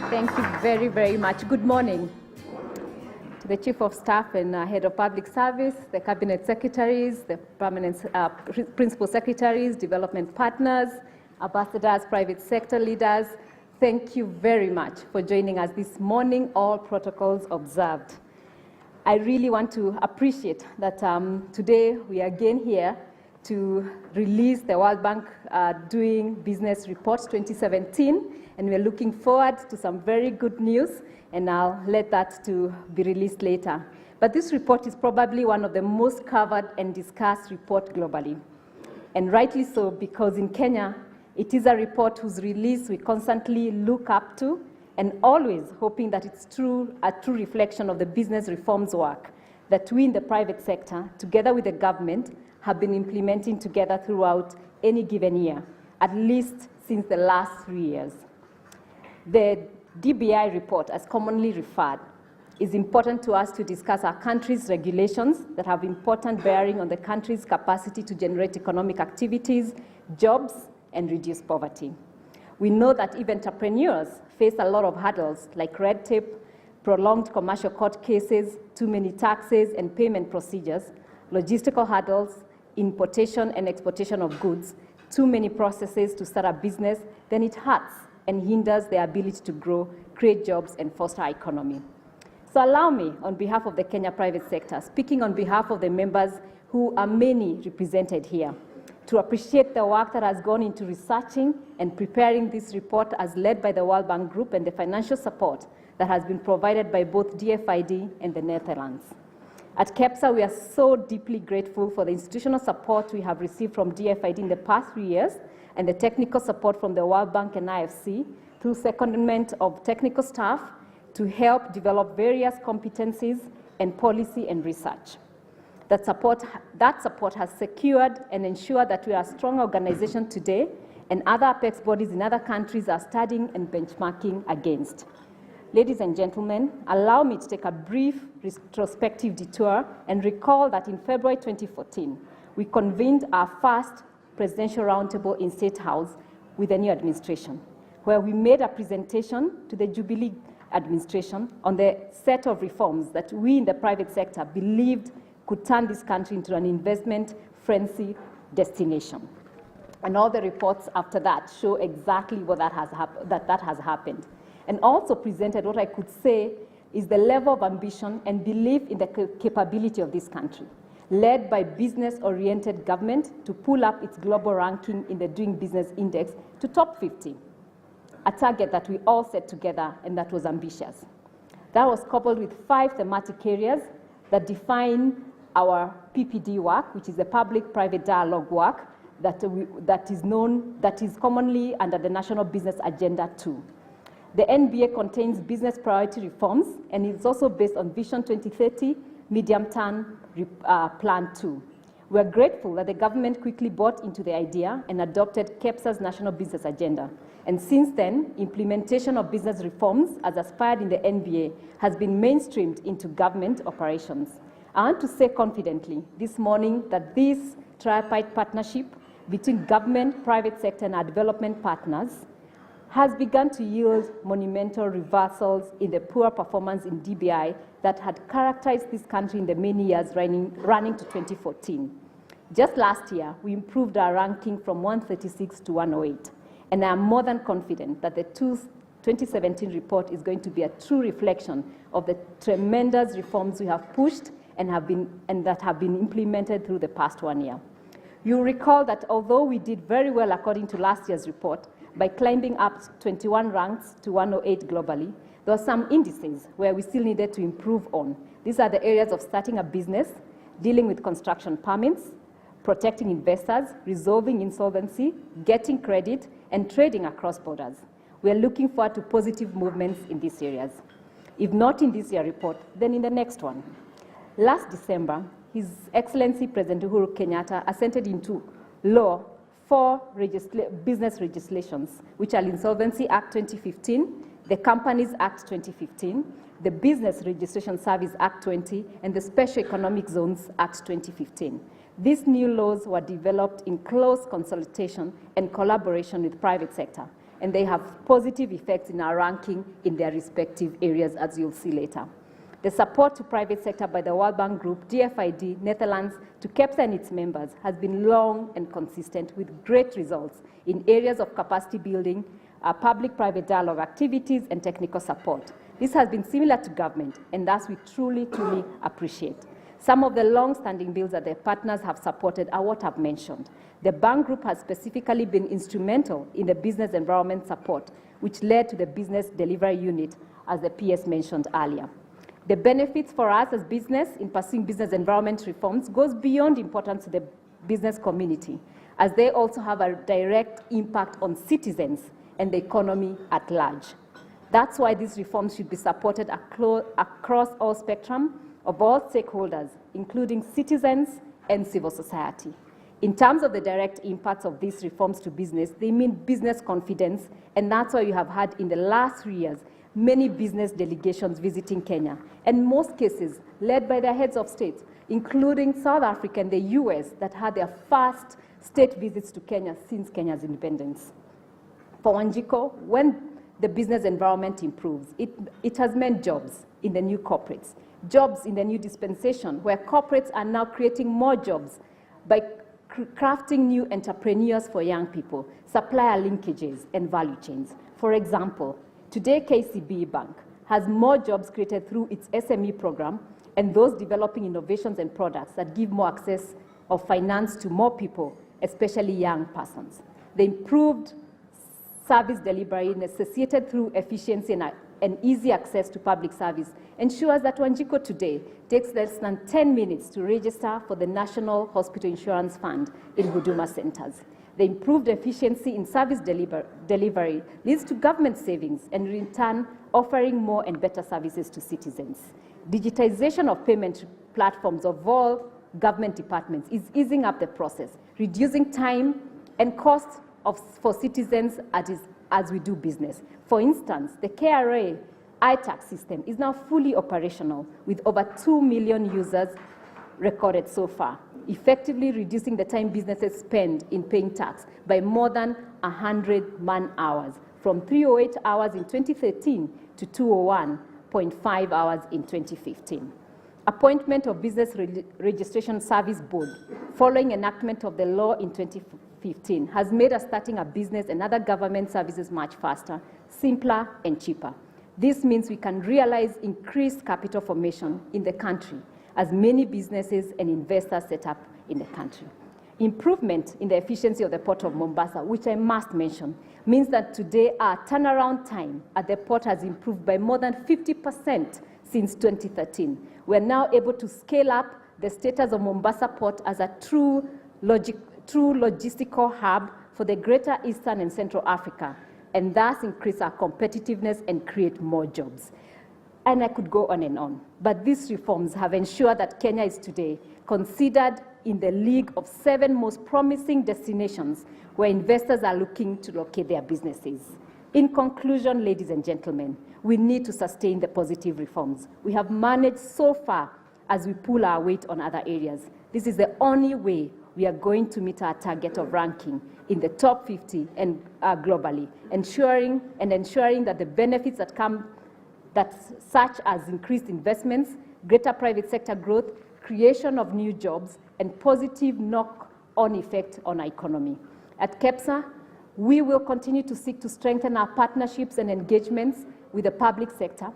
Thank you very, very much. Good morning to the Chief of Staff and Head of Public Service, the Cabinet Secretaries, the permanent Principal Secretaries, Development Partners, Ambassadors, private sector leaders. Thank you very much for joining us this morning, all protocols observed. I really want to appreciate that today we are again here to release the World Bank Doing Business Report 2017, and we're looking forward to some very good news, and I'll let that to be released later. But this report is probably one of the most covered and discussed reports globally, and rightly so, because in Kenya, it is a report whose release we constantly look up to, and always hoping that it's a true reflection of the business reforms work that we in the private sector, together with the government, have been implementing together throughout any given year, at least since the last 3 years. The DBI report, as commonly referred, is important to us to discuss our country's regulations that have important bearing on the country's capacity to generate economic activities, jobs, and reduce poverty. We know that even entrepreneurs face a lot of hurdles like red tape, prolonged commercial court cases, too many taxes and payment procedures, logistical hurdles, importation and exportation of goods, too many processes to start a business, then it hurts and hinders their ability to grow, create jobs, and foster our economy. So allow me, on behalf of the Kenya private sector, speaking on behalf of the members who are many represented here, to appreciate the work that has gone into researching and preparing this report as led by the World Bank Group and the financial support that has been provided by both DFID and the Netherlands. At KEPSA, we are so deeply grateful for the institutional support we have received from DFID in the past 3 years and the technical support from the World Bank and IFC through secondment of technical staff to help develop various competencies and policy and research. That support has secured and ensured that we are a strong organization today, and other apex bodies in other countries are studying and benchmarking against. Ladies and gentlemen, allow me to take a brief retrospective detour and recall that in February 2014, we convened our first presidential roundtable in State House with the new administration, where we made a presentation to the Jubilee administration on the set of reforms that we in the private sector believed could turn this country into an investment-friendly destination. And all the reports after that show exactly what that has happened. And also presented what I could say is the level of ambition and belief in the capability of this country, led by business-oriented government to pull up its global ranking in the Doing Business Index to top 50, a target that we all set together and that was ambitious. That was coupled with 5 thematic areas that define our PPD work, which is the public-private dialogue work that is commonly under the National Business Agenda 2. The NBA contains business priority reforms, and it's also based on Vision 2030 Medium-Term Plan 2. We're grateful that the government quickly bought into the idea and adopted KEPSA's National Business Agenda. And since then, implementation of business reforms, as aspired in the NBA, has been mainstreamed into government operations. I want to say confidently this morning that this tripartite partnership between government, private sector, and our development partners has begun to yield monumental reversals in the poor performance in DBI that had characterized this country in the many years running to 2014. Just last year, we improved our ranking from 136 to 108, and I am more than confident that the 2017 report is going to be a true reflection of the tremendous reforms we have pushed and that have been implemented through the past 1 year. You'll recall that although we did very well according to last year's report, by climbing up 21 ranks to 108 globally, there were some indices where we still needed to improve on. These are the areas of starting a business, dealing with construction permits, protecting investors, resolving insolvency, getting credit, and trading across borders. We are looking forward to positive movements in these areas. If not in this year's report, then in the next one. Last December, His Excellency President Uhuru Kenyatta assented into law 4 business legislations, which are Insolvency Act 2015, the Companies Act 2015, the Business Registration Service Act 20, and the Special Economic Zones Act 2015. These new laws were developed in close consultation and collaboration with private sector, and they have positive effects in our ranking in their respective areas, as you'll see later. The support to private sector by the World Bank Group, DFID, Netherlands, to KEPSA and its members has been long and consistent with great results in areas of capacity building, public-private dialogue activities, and technical support. This has been similar to government, and thus we truly appreciate. Some of the long-standing bills that their partners have supported are what I've mentioned. The Bank Group has specifically been instrumental in the business environment support, which led to the Business Delivery Unit, as the PS mentioned earlier. The benefits for us as business in pursuing business environment reforms goes beyond importance to the business community, as they also have a direct impact on citizens and the economy at large. That's why these reforms should be supported across all spectrum of all stakeholders, including citizens and civil society. In terms of the direct impacts of these reforms to business, they mean business confidence, and that's why you have had in the last 3 years many business delegations visiting Kenya, and most cases led by their heads of state, including South Africa and the US, that had their first state visits to Kenya since Kenya's independence. For Wanjico, when the business environment improves, it has meant jobs in the new corporates, jobs in the new dispensation, where corporates are now creating more jobs by crafting new entrepreneurs for young people, supplier linkages, and value chains. For example, today KCB Bank has more jobs created through its SME program and those developing innovations and products that give more access of finance to more people, especially young persons. The improved service delivery necessitated through efficiency and easy access to public service ensures that Wanjico today takes less than 10 minutes to register for the National Hospital Insurance Fund in Huduma centers. The improved efficiency in service delivery leads to government savings and, in turn, offering more and better services to citizens. Digitization of payment platforms of all government departments is easing up the process, reducing time and cost for citizens as we do business. For instance, the KRA iTax system is now fully operational with over 2 million users recorded so far, effectively reducing the time businesses spend in paying tax by more than 100 man-hours, from 308 hours in 2013 to 201.5 hours in 2015. Appointment of Business Registration Service Board, following enactment of the law in 2015, has made us starting a business and other government services much faster, simpler, and cheaper. This means we can realize increased capital formation in the country as many businesses and investors set up in the country. Improvement in the efficiency of the Port of Mombasa, which I must mention, means that today our turnaround time at the port has improved by more than 50% since 2013. We're now able to scale up the status of Mombasa Port as a true logistical hub for the greater Eastern and Central Africa, and thus increase our competitiveness and create more jobs. And I could go on, but these reforms have ensured that Kenya is today considered in the league of 7 most promising destinations where investors are looking to locate their businesses. In conclusion, ladies and gentlemen, we need to sustain the positive reforms we have managed so far as we pull our weight on other areas. This is the only way we are going to meet our target of ranking in the top 50 and globally, ensuring that the benefits that come, such as increased investments, greater private sector growth, creation of new jobs, and positive knock-on effect on our economy. At KEPSA, we will continue to seek to strengthen our partnerships and engagements with the public sector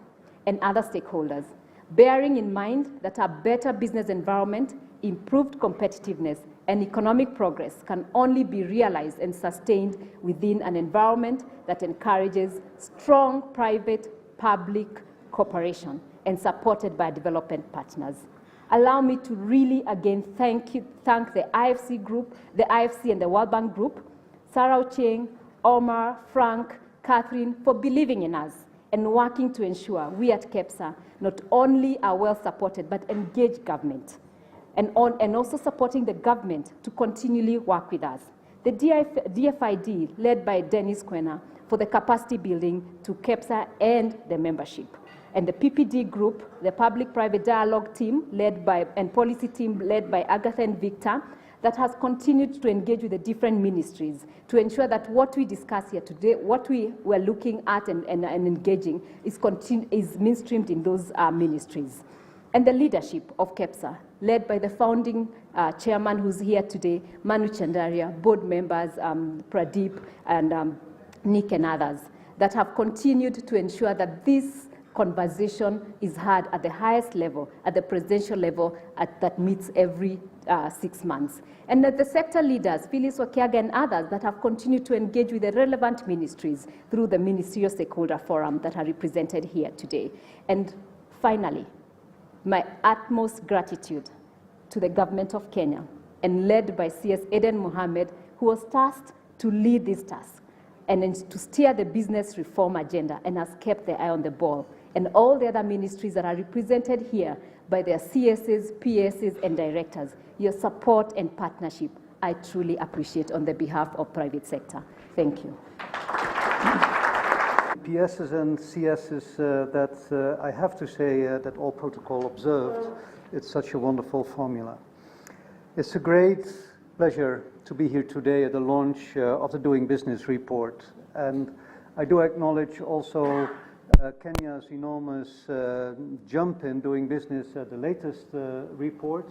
and other stakeholders, bearing in mind that a better business environment, improved competitiveness, and economic progress can only be realized and sustained within an environment that encourages strong private-public cooperation and supported by development partners. Allow me to really again thank the IFC Group, the IFC and the World Bank Group, Sarah Ocheng, Omar, Frank, Catherine, for believing in us and working to ensure we at KEPSA not only are well supported but engage government, and also supporting the government to continually work with us. The DFID, led by Dennis Kwena, for the capacity building to KEPSA and the membership. And the PPD group, the public-private dialogue team, and policy team led by Agatha and Victor, that has continued to engage with the different ministries to ensure that what we discuss here today, what we were looking at and engaging is mainstreamed in those ministries. And the leadership of KEPSA, led by the founding chairman who's here today, Manu Chandaria, board members, Pradeep and Nick and others, that have continued to ensure that this conversation is had at the highest level, at the presidential level, that meets every 6 months. And the sector leaders, Phyllis Wakiaga and others, that have continued to engage with the relevant ministries through the Ministerial Stakeholder Forum that are represented here today. And finally, my utmost gratitude to the government of Kenya, and led by CS Eden Mohamed, who was tasked to lead this task and to steer the business reform agenda and has kept their eye on the ball. And all the other ministries that are represented here by their CSs, PSs, and directors, your support and partnership, I truly appreciate on the behalf of private sector. Thank you. PSs and CSs that I have to say that all protocol observed, it's such a wonderful formula. It's a great pleasure to be here today at the launch of the Doing Business report. And I do acknowledge also Kenya's enormous jump in doing business at the latest report.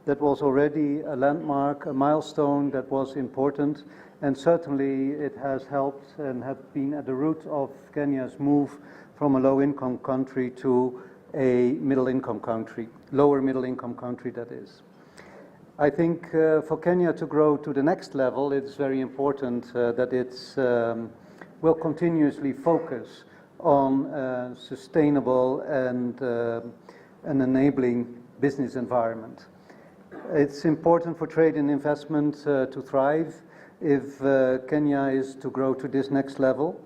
That was already a landmark, a milestone that was important, and certainly it has helped and have been at the root of Kenya's move from a low-income country to a middle-income country, lower middle-income country that is. I think for Kenya to grow to the next level, it's very important that it will continuously focus on sustainable and an enabling business environment. It's important for trade and investment to thrive if Kenya is to grow to this next level.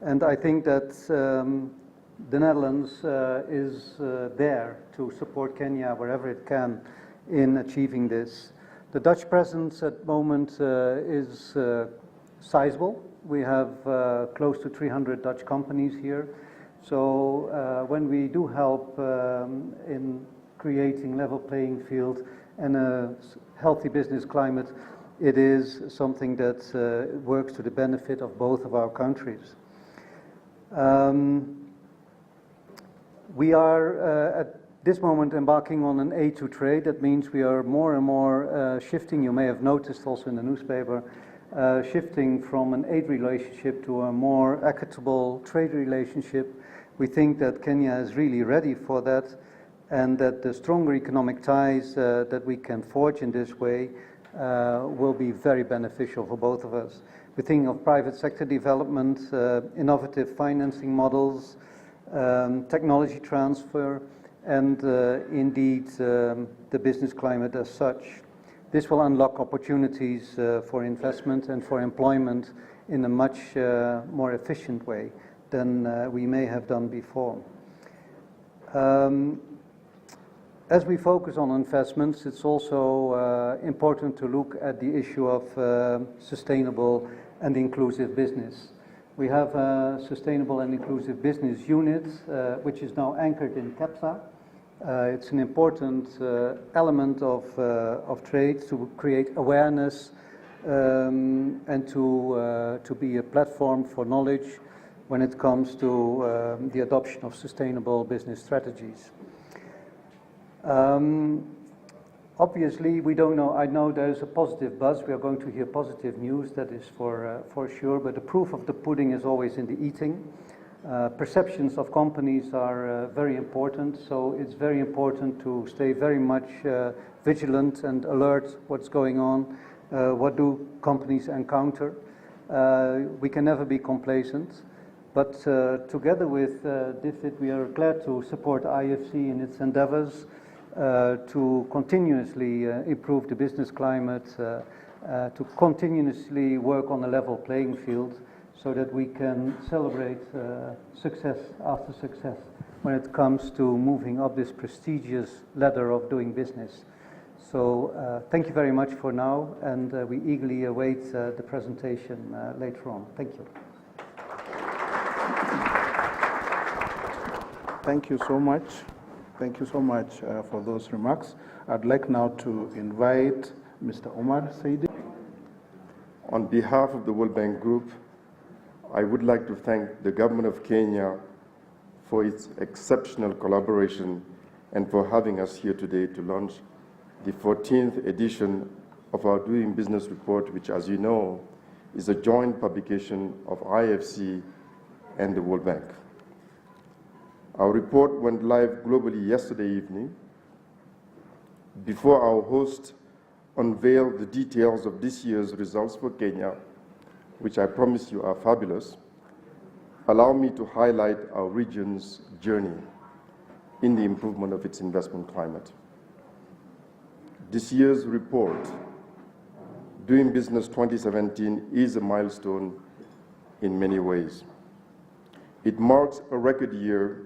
And I think that the Netherlands is there to support Kenya wherever it can in achieving this. The Dutch presence at the moment is sizable. We have close to 300 Dutch companies here. So when we do help in creating level playing field and a healthy business climate, it is something that works to the benefit of both of our countries. We are at this moment embarking on an A2 trade. That means we are more and more shifting, you may have noticed also in the newspaper, shifting from an aid relationship to a more equitable trade relationship. We think that Kenya is really ready for that, and that the stronger economic ties that we can forge in this way will be very beneficial for both of us. We think of private sector development, innovative financing models, technology transfer, and indeed the business climate as such. This will unlock opportunities for investment and for employment in a much more efficient way than we may have done before. As we focus on investments, it's also important to look at the issue of sustainable and inclusive business. We have a sustainable and inclusive business unit, which is now anchored in KEPSA. It's an important element of trade to create awareness and to be a platform for knowledge when it comes to the adoption of sustainable business strategies. Obviously, we don't know. I know there's a positive buzz. We are going to hear positive news, that is for sure. But the proof of the pudding is always in the eating. Perceptions of companies are very important. So it's very important to stay very much vigilant and alert what's going on. What do companies encounter? We can never be complacent. But together with DFID, we are glad to support IFC in its endeavors to continuously improve the business climate, to continuously work on a level playing field so that we can celebrate success after success when it comes to moving up this prestigious ladder of doing business. So thank you very much for now, and we eagerly await the presentation later on. Thank you. Thank you so much. Thank you so much for those remarks. I'd like now to invite Mr. Omar Saidi. On behalf of the World Bank Group, I would like to thank the Government of Kenya for its exceptional collaboration and for having us here today to launch the 14th edition of our Doing Business Report, which, as you know, is a joint publication of IFC and the World Bank. Our report went live globally yesterday evening. Before our host unveiled the details of this year's results for Kenya, which I promise you are fabulous, allow me to highlight our region's journey in the improvement of its investment climate. This year's report, Doing Business 2017, is a milestone in many ways. It marks a record year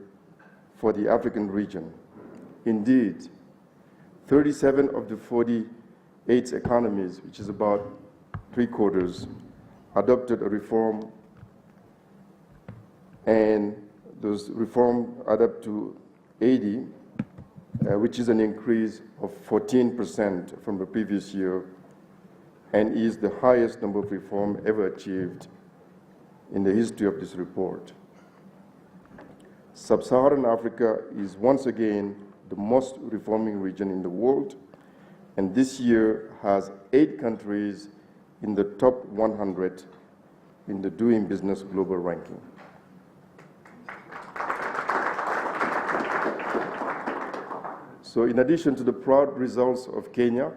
for the African region. Indeed, 37 of the 48 economies, which is about 3/4, adopted a reform, and those reforms add up to 80, which is an increase of 14% from the previous year, and is the highest number of reform ever achieved in the history of this report. Sub-Saharan Africa is once again the most reforming region in the world, and this year has 8 countries in the top 100 in the Doing Business global ranking. So in addition to the proud results of Kenya,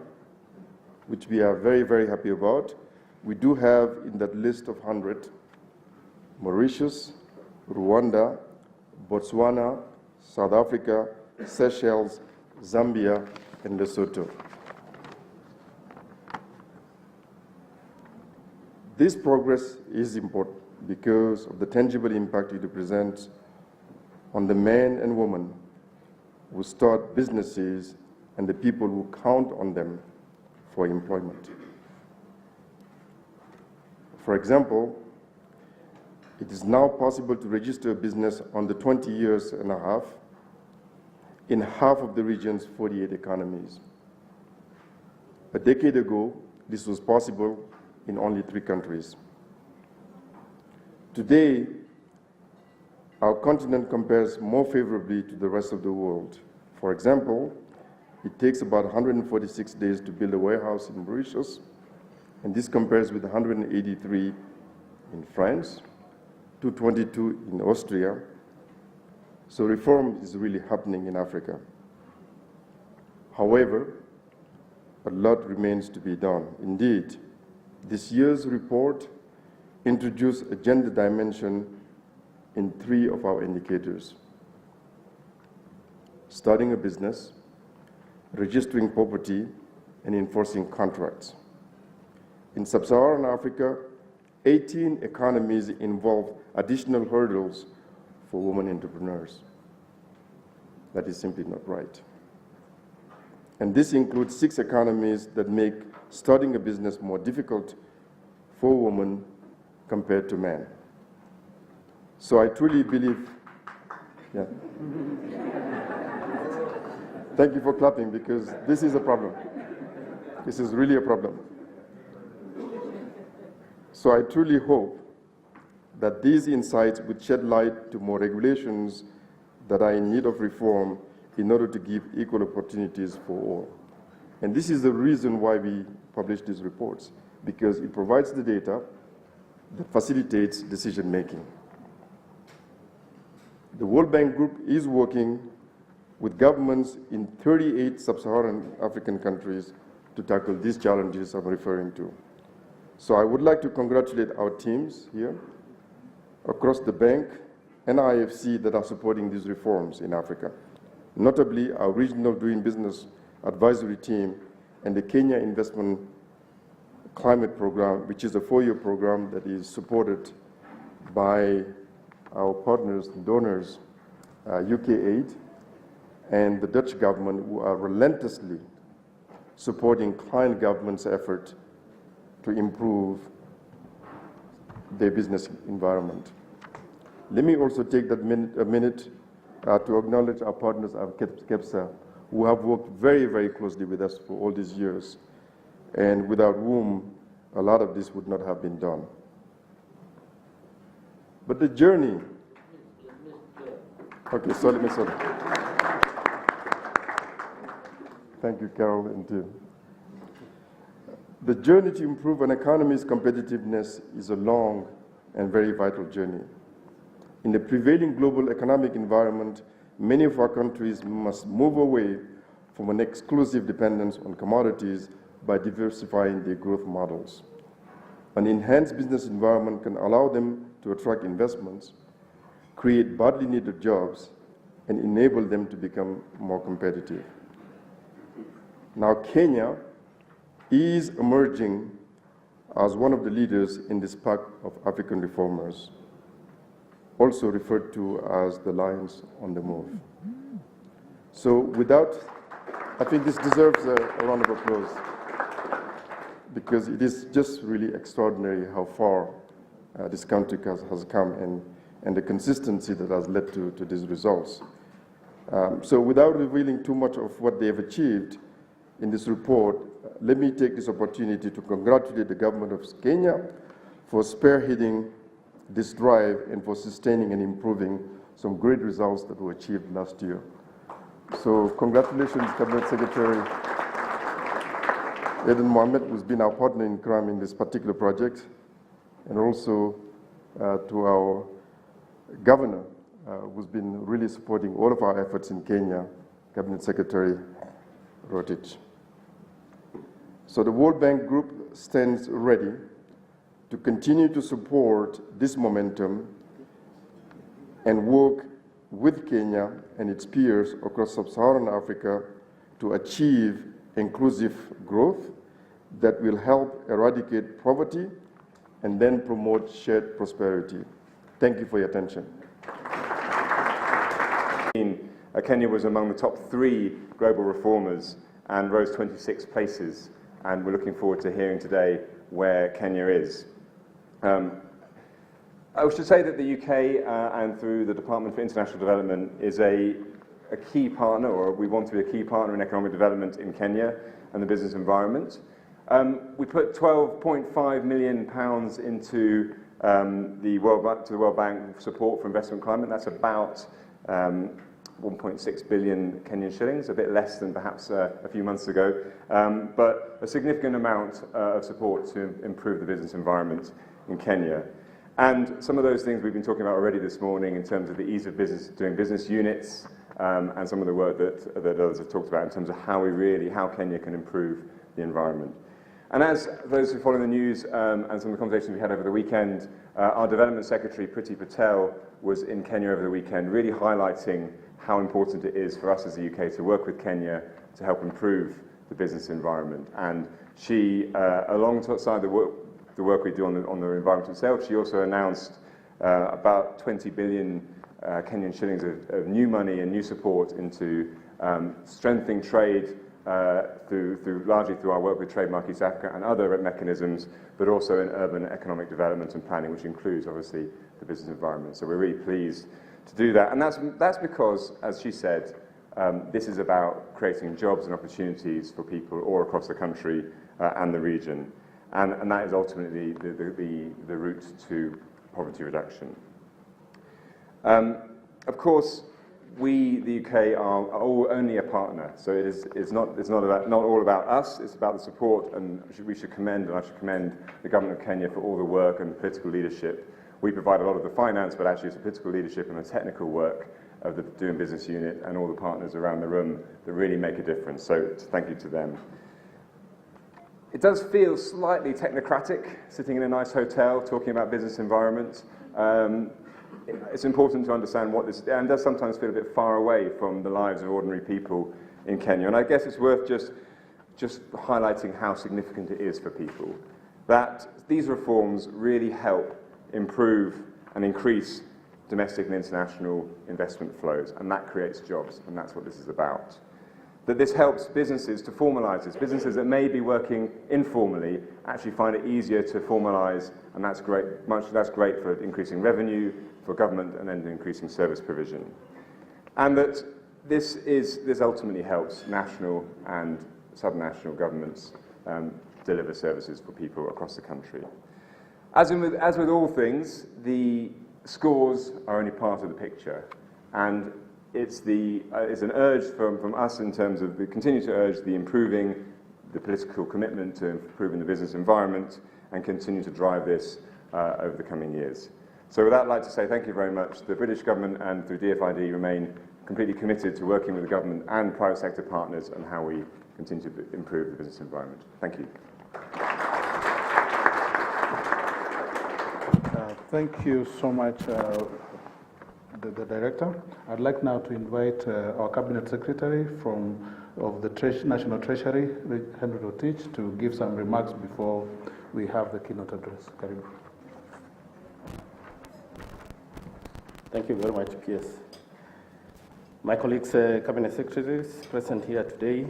which we are very, very happy about, we do have in that list of 100 Mauritius, Rwanda, Botswana, South Africa, Seychelles, Zambia, and Lesotho. This progress is important because of the tangible impact it represents on the men and women who start businesses and the people who count on them for employment. For example, it is now possible to register a business under 20 years and a half in half of the region's 48 economies. A decade ago, this was possible in only 3 countries. Today, our continent compares more favorably to the rest of the world. For example, it takes about 146 days to build a warehouse in Mauritius, and this compares with 183 in France, 222 in Austria. So reform is really happening in Africa. However, a lot remains to be done. Indeed, this year's report introduced a gender dimension in 3 of our indicators: starting a business, registering property, and enforcing contracts. In Sub-Saharan Africa, 18 economies involve additional hurdles for women entrepreneurs. That is simply not right. And this includes 6 economies that make starting a business more difficult for women compared to men. So I truly believe, yeah. Thank you for clapping, because this is a problem. This is really a problem. So I truly hope that these insights would shed light to more regulations that are in need of reform in order to give equal opportunities for all. And this is the reason why we publish these reports, because it provides the data that facilitates decision-making. The World Bank Group is working with governments in 38 sub-Saharan African countries to tackle these challenges I'm referring to. So I would like to congratulate our teams here across the bank and IFC that are supporting these reforms in Africa, notably our regional Doing Business advisory team and the Kenya Investment Climate Program, which is a 4-year program that is supported by our partners and donors, UK Aid, and the Dutch government, who are relentlessly supporting client government's effort to improve their business environment. Let me also take a minute to acknowledge our partners at KEPSA, who have worked very, very closely with us for all these years. and without whom a lot of this would not have been done. But the journey... Okay, sorry, Mr. Thank you, Carol and Tim. The journey to improve an economy's competitiveness is a long and very vital journey. In the prevailing global economic environment, many of our countries must move away from an exclusive dependence on commodities by diversifying their growth models. An enhanced business environment can allow them to attract investments, create badly needed jobs, and enable them to become more competitive. Now, Kenya is emerging as one of the leaders in this pack of African reformers, also referred to as the Lions on the Move. So I think this deserves a round of applause, because it is just really extraordinary how far this country has come and the consistency that has led to these results. So without revealing too much of what they have achieved in this report, let me take this opportunity to congratulate the government of Kenya for spearheading this drive and for sustaining and improving some great results that were achieved last year. So congratulations, Cabinet Secretary Aden Mohamed, who's been our partner in crime in this particular project, and also to our governor, who's been really supporting all of our efforts in Kenya, Cabinet Secretary Rotich. So the World Bank Group stands ready to continue to support this momentum and work with Kenya and its peers across sub-Saharan Africa to achieve inclusive growth that will help eradicate poverty and then promote shared prosperity. Thank you for your attention. Kenya was among the top 3 global reformers and rose 26 places, and we're looking forward to hearing today where Kenya is. I should say that the UK and through the Department for International Development is a key partner, or we want to be a key partner in economic development in Kenya and the business environment. We put £12.5 million into the World Bank support for investment climate. That's about 1.6 billion Kenyan shillings, a bit less than perhaps a few months ago, but a significant amount of support to improve the business environment in Kenya. And some of those things we've been talking about already this morning in terms of the ease of doing business units, and some of the work that others have talked about in terms of how Kenya can improve the environment. And as those who follow the news and some of the conversations we had over the weekend, our Development Secretary, Priti Patel, was in Kenya over the weekend, really highlighting how important it is for us as the UK to work with Kenya to help improve the business environment. And she, alongside the work we do on the environment itself, she also announced about 20 billion Kenyan shillings of new money and new support into strengthening trade largely through our work with Trademark East Africa and other mechanisms, but also in urban economic development and planning, which includes, obviously, the business environment. So we're really pleased to do that. And that's because, as she said, this is about creating jobs and opportunities for people all across the country and the region. And that is ultimately the route to poverty reduction. Of course, we, the UK, are only a partner, so it's not all about us. It's about the support, and we should commend, and I should commend the government of Kenya for all the work and political leadership. We provide a lot of the finance, but actually it's the political leadership and the technical work of the Doing Business unit and all the partners around the room that really make a difference. So thank you to them. It does feel slightly technocratic, sitting in a nice hotel talking about business environment. It's important to understand what this, and does sometimes feel a bit far away from the lives of ordinary people in Kenya. And I guess it's worth just highlighting how significant it is for people, that these reforms really help improve and increase domestic and international investment flows, and that creates jobs, and that's what this is about. That this helps businesses to formalise this. Businesses that may be working informally actually find it easier to formalise, and that's great. That's great for increasing revenue for government and then increasing service provision. And that this ultimately helps national and subnational governments deliver services for people across the country. As with all things, the scores are only part of the picture, and it's an urge from us in terms of continue to urge improving the political commitment to improving the business environment and continue to drive this over the coming years. So with that, I'd like to say thank you very much. The British government and through DFID remain completely committed to working with the government and private sector partners on how we continue to improve the business environment. Thank you. Thank you so much, the Director. I'd like now to invite our Cabinet Secretary of the National Treasury, Henry Rotich, to give some remarks before we have the keynote address. Karibu. Thank you very much, PS. My colleagues, Cabinet Secretaries present here today,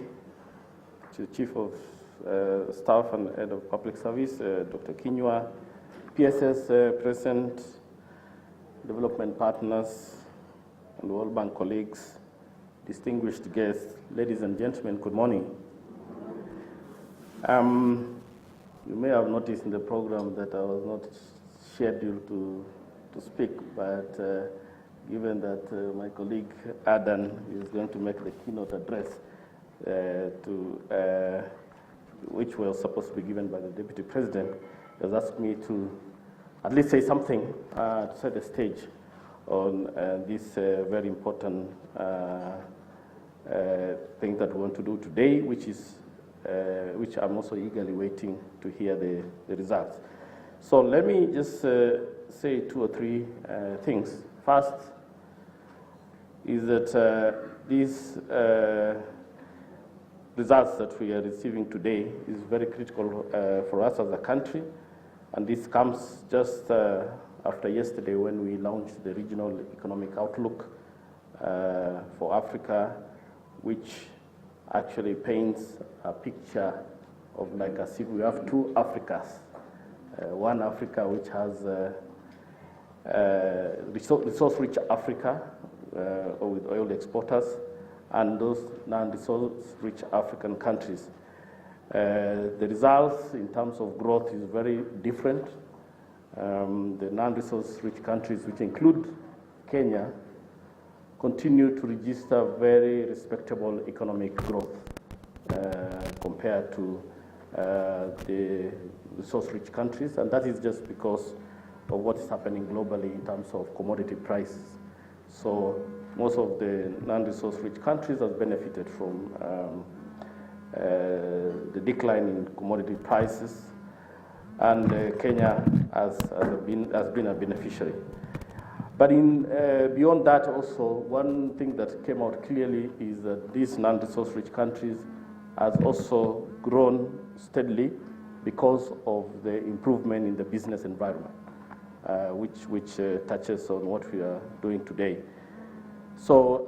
to Chief of Staff and Head of Public Service, Dr. Kinyua, PSS present, development partners, and World Bank colleagues, distinguished guests, ladies and gentlemen, good morning. You may have noticed in the program that I was not scheduled to speak, but given that my colleague Adan is going to make the keynote address, which was supposed to be given by the Deputy President, has asked me to at least say something to set the stage on this very important thing that we want to do today, which I'm also eagerly waiting to hear the results. So let me just say two or three things. First is that these results that we are receiving today is very critical for us as a country, and this comes just after yesterday when we launched the Regional Economic Outlook for Africa, which actually paints a picture of like as if we have two Africas. One Africa which has resource-rich Africa with oil exporters, and those non-resource-rich African countries. The results in terms of growth is very different. The non-resource-rich countries, which include Kenya, continue to register very respectable economic growth compared to the resource-rich countries, and that is just because of what is happening globally in terms of commodity prices. So most of the non-resource-rich countries have benefited from the decline in commodity prices, and Kenya has been a beneficiary. But beyond that also, one thing that came out clearly is that these non-resource-rich countries has also grown steadily because of the improvement in the business environment, which touches on what we are doing today. So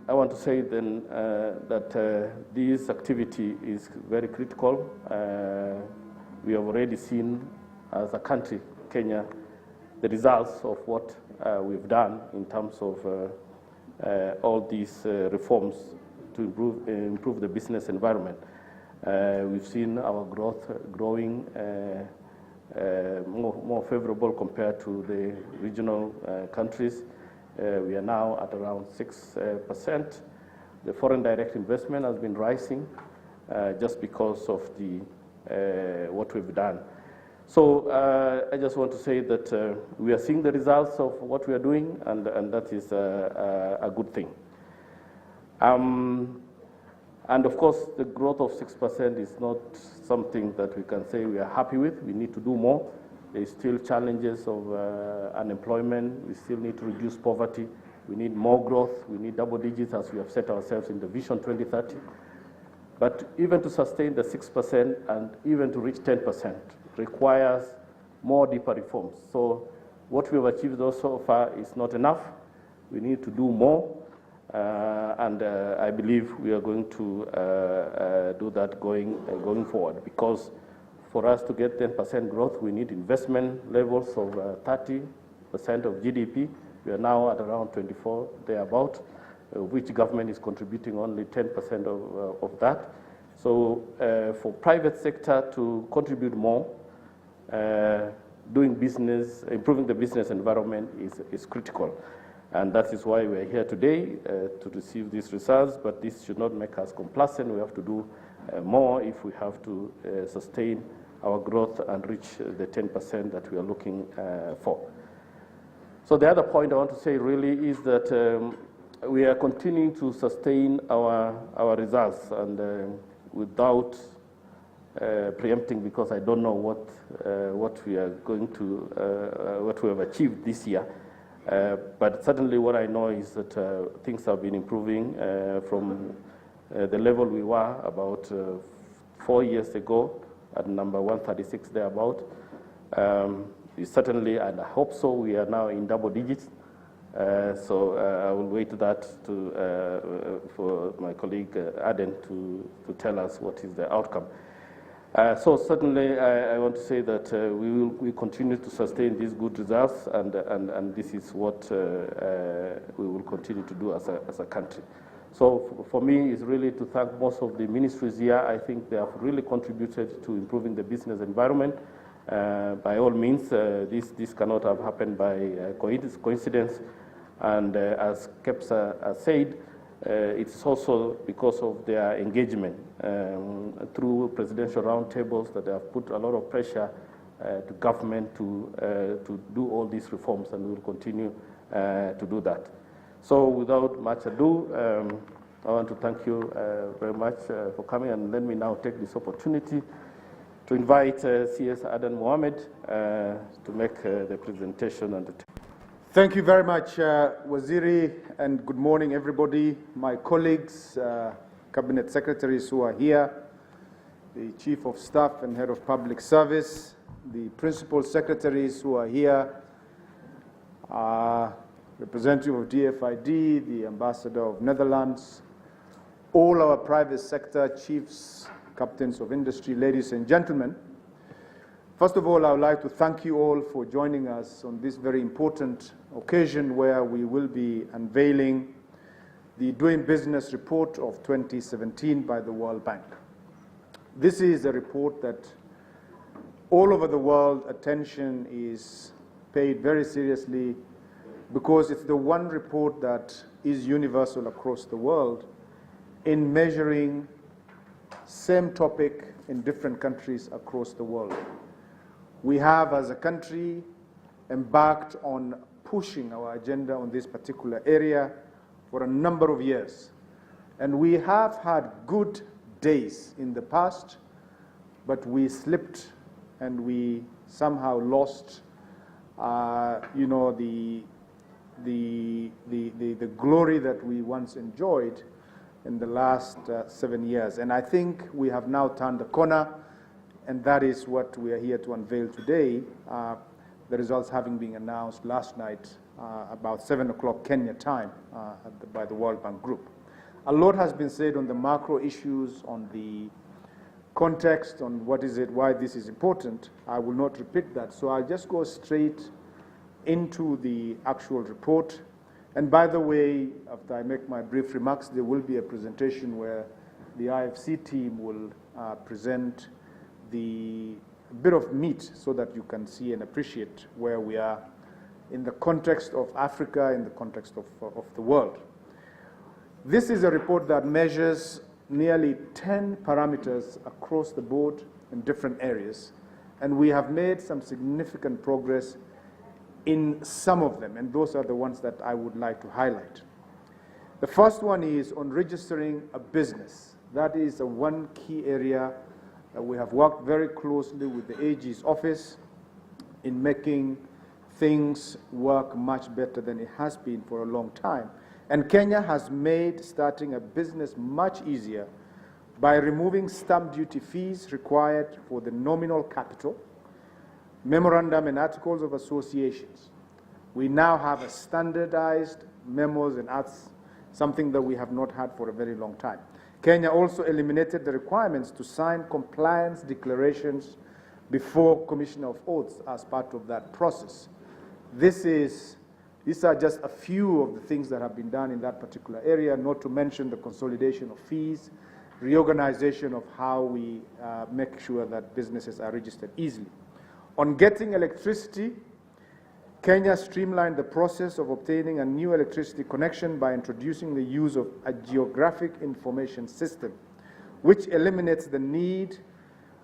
I want to say then that this activity is very critical. We have already seen as a country, Kenya, the results of what we've done in terms of all these reforms to improve the business environment. We've seen our growth growing more favorable compared to the regional countries. We are now at around 6%. The foreign direct investment has been rising just because of what we've done. So I just want to say that we are seeing the results of what we are doing, and that is a good thing. And of course, the growth of 6% is not something that we can say we are happy with. We need to do more. There is still challenges of unemployment. We still need to reduce poverty. We need more growth. We need double digits as we have set ourselves in the Vision 2030. But even to sustain the 6% and even to reach 10% requires more deeper reforms. So what we have achieved so far is not enough. We need to do more. And I believe we are going to do that going forward, because for us to get 10% growth, we need investment levels of 30% of GDP. We are now at around 24, thereabout, which government is contributing only 10% of that. So for private sector to contribute more, doing business, improving the business environment is critical. And that is why we are here today to receive these results, but this should not make us complacent. We have to do more if we have to sustain our growth and reach the 10% that we are looking for. So the other point I want to say really is that we are continuing to sustain our results, and without preempting, because I don't know what we are going to, what we have achieved this year. But certainly what I know is that things have been improving from the level we were about 4 years ago at number 136 thereabout. Certainly, and I hope so, we are now in double digits. So I will wait that for my colleague Aden to tell us what is the outcome. So certainly, I want to say that we continue to sustain these good results, and this is what we will continue to do as a country. So for me, it's really to thank most of the ministries here. I think they have really contributed to improving the business environment. By all means, this cannot have happened by coincidence. And as KEPSA said, it's also because of their engagement through presidential roundtables that they have put a lot of pressure to government to do all these reforms, and we will continue to do that. So without much ado, I want to thank you very much for coming, and let me now take this opportunity to invite CS Aden Mohamed to make the presentation. And Thank you very much, Waziri, and good morning, everybody. My colleagues, cabinet secretaries who are here, the Chief of Staff and Head of Public Service, the principal secretaries who are here, representative of DFID, the ambassador of Netherlands, all our private sector chiefs, captains of industry, ladies and gentlemen. First of all, I would like to thank you all for joining us on this very important occasion where we will be unveiling the Doing Business Report of 2017 by the World Bank. This is a report that all over the world attention is paid very seriously, because it's the one report that is universal across the world in measuring same topic in different countries across the world. We have, as a country, embarked on pushing our agenda on this particular area for a number of years. And we have had good days in the past, but we slipped and we somehow lost, the glory that we once enjoyed in the last 7 years. And I think we have now turned the corner, and that is what we are here to unveil today, the results having been announced last night about 7 o'clock Kenya time by the World Bank Group. A lot has been said on the macro issues, on the context, on what is it, why this is important. I will not repeat that, so I'll just go straight into the actual report. And by the way, after I make my brief remarks, there will be a presentation where the IFC team will present the bit of meat so that you can see and appreciate where we are in the context of Africa, in the context of the world. This is a report that measures nearly 10 parameters across the board in different areas, and we have made some significant progress in some of them, and those are the ones that I would like to highlight. The first one is on registering a business. That is one key area that we have worked very closely with the AG's office in making things work much better than it has been for a long time. And Kenya has made starting a business much easier by removing stamp duty fees required for the nominal capital, memorandum and articles of associations. We now have a standardized memos and acts, something that we have not had for a very long time. Kenya also eliminated the requirements to sign compliance declarations before Commissioner of Oaths as part of that process. These are just a few of the things that have been done in that particular area, not to mention the consolidation of fees reorganization of how we make sure that businesses are registered easily. On getting electricity, Kenya streamlined the process of obtaining a new electricity connection by introducing the use of a geographic information system, which eliminates the need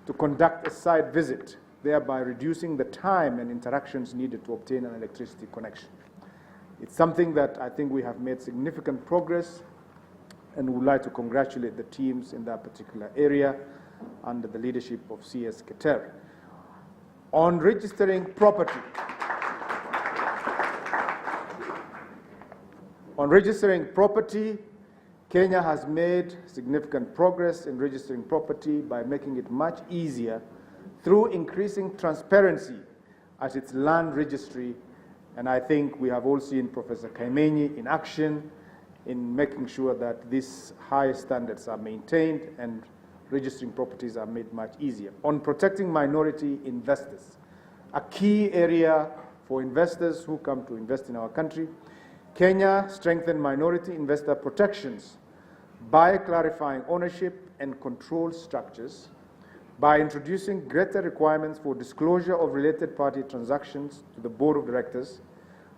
to conduct a site visit, thereby reducing the time and interactions needed to obtain an electricity connection. It's something that I think we have made significant progress, and would like to congratulate the teams in that particular area under the leadership of CS Keter. On registering property, Kenya has made significant progress in registering property by making it much easier through increasing transparency at its land registry. And I think we have all seen Professor Kaimenyi in action in making sure that these high standards are maintained and registering properties are made much easier. On protecting minority investors, a key area for investors who come to invest in our country, Kenya strengthened minority investor protections by clarifying ownership and control structures, by introducing greater requirements for disclosure of related party transactions to the board of directors,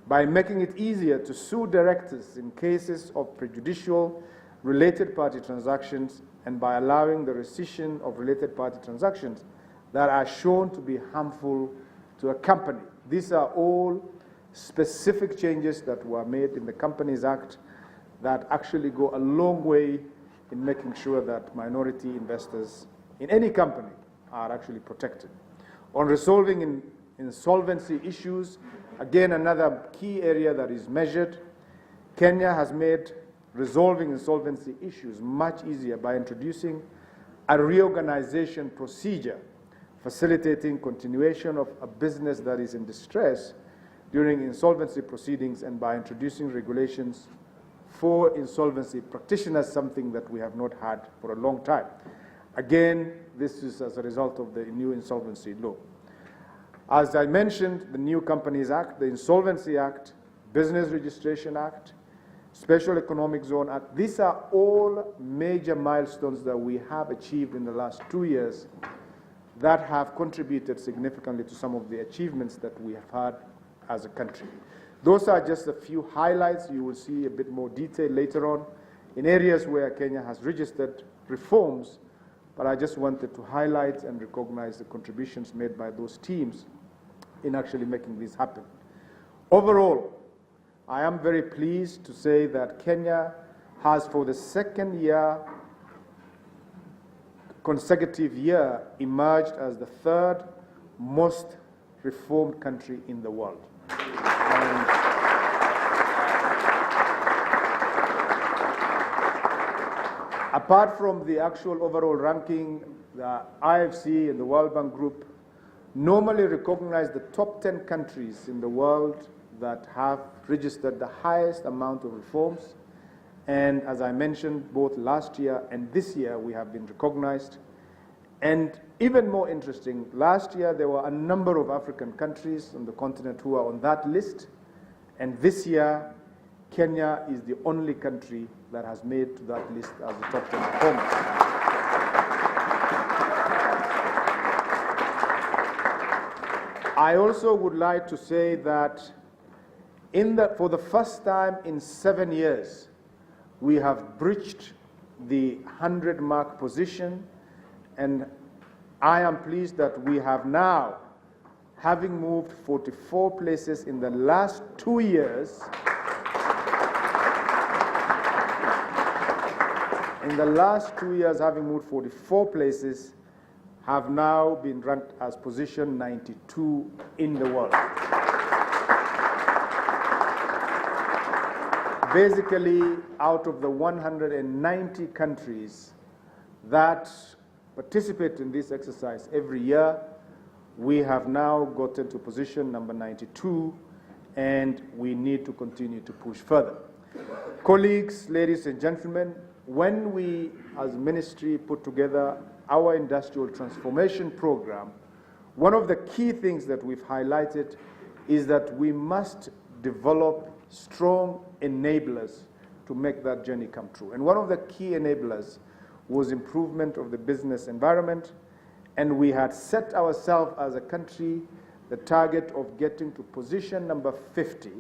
by making it easier to sue directors in cases of prejudicial related party transactions, and by allowing the rescission of related party transactions that are shown to be harmful to a company. These are all specific changes that were made in the Companies Act that actually go a long way in making sure that minority investors in any company are actually protected. On resolving insolvency issues, again, another key area that is measured, Kenya has made resolving insolvency issues much easier by introducing a reorganization procedure, facilitating continuation of a business that is in distress during insolvency proceedings, and by introducing regulations for insolvency practitioners, something that we have not had for a long time. Again, this is as a result of the new insolvency law. As I mentioned, the new Companies Act, the Insolvency Act, Business Registration Act, Special Economic Zone Act, these are all major milestones that we have achieved in the last 2 years that have contributed significantly to some of the achievements that we have had as a country. Those are just a few highlights. You will see a bit more detail later on in areas where Kenya has registered reforms, but I just wanted to highlight and recognize the contributions made by those teams in actually making this happen. Overall, I am very pleased to say that Kenya has, for the second consecutive year, emerged as the third most reformed country in the world. And apart from the actual overall ranking, the IFC and the World Bank Group normally recognize the top 10 countries in the world that have registered the highest amount of reforms. And as I mentioned, both last year and this year, we have been recognized. And even more interesting, last year there were a number of African countries on the continent who are on that list. And this year, Kenya is the only country that has made to that list as the top 10 performers. I also would like to say that for the first time in 7 years, we have breached the 100-mark position, and I am pleased that we have now, having moved 44 places in the last 2 years, having moved 44 places, have now been ranked as position 92 in the world. Basically, out of the 190 countries that participate in this exercise every year, we have now gotten to position number 92, and we need to continue to push further. Colleagues, ladies and gentlemen, when we as ministry put together our industrial transformation program, one of the key things that we've highlighted is that we must develop strong enablers to make that journey come true. And one of the key enablers was improvement of the business environment, and we had set ourselves as a country the target of getting to position number 50